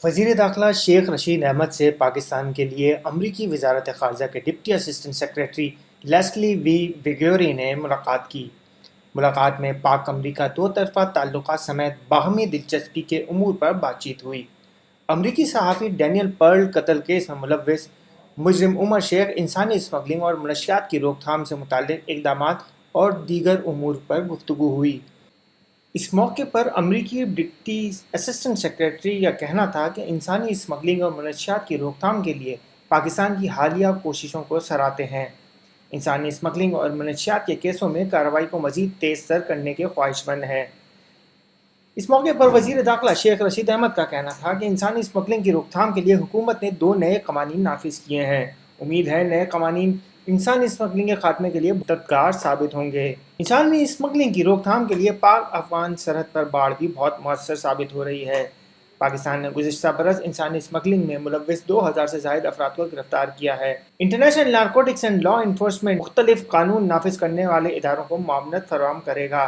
وزیر داخلہ شیخ رشید احمد سے پاکستان کے لیے امریکی وزارت خارجہ کے ڈپٹی اسسٹنٹ سیکرٹری لیسلی وی ویگوری نے ملاقات کی۔ ملاقات میں پاک امریکہ دو طرفہ تعلقات سمیت باہمی دلچسپی کے امور پر بات چیت ہوئی۔ امریکی صحافی ڈینیل پرل قتل کیس میں ملوث مجرم عمر شیخ انسانی اسمگلنگ اور منشیات کی روک تھام سے متعلق اقدامات اور دیگر امور پر گفتگو ہوئی۔ اس موقع پر امریکی ڈپٹی اسسٹنٹ سیکرٹری کا کہنا تھا کہ انسانی اسمگلنگ اور منشیات کی روک تھام کے لیے پاکستان کی حالیہ کوششوں کو سراہتے ہیں۔ انسانی اسمگلنگ اور منشیات کے کیسوں میں کارروائی کو مزید تیز تر کرنے کے خواہش مند ہے۔ اس موقع پر وزیر داخلہ شیخ رشید احمد کا کہنا تھا کہ انسانی اسمگلنگ کی روک تھام کے لیے حکومت نے 2 نئے قوانین نافذ کیے ہیں۔ امید ہے نئے قوانین انسانی اسمگلنگ کے خاتمے کے لیے مددگار ثابت ہوں گے۔ انسانی اسمگلنگ کی روک تھام کے لیے پاک افغان سرحد پر باڑ بھی بہت مؤثر ثابت ہو رہی ہے۔ پاکستان نے گزشتہ برس انسانی اسمگلنگ میں ملوث 2000 سے زائد افراد کو گرفتار کیا ہے۔ International narcotics and law enforcement مختلف قانون نافذ کرنے والے اداروں کو معاونت فراہم کرے گا۔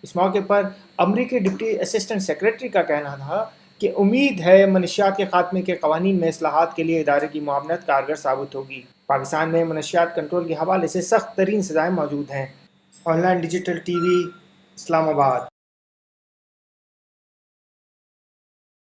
اس موقع پر امریکی ڈپٹی اسسٹنٹ سیکرٹری کا کہنا تھا کہ امید ہے منشیات کے خاتمے کے قوانین میں اصلاحات کے لیے ادارے کی معاونت کارگر ثابت ہوگی۔ پاکستان میں منشیات کنٹرول کے حوالے سے سخت ترین سزائیں موجود ہیں۔ Online digital TV, اسلام آباد۔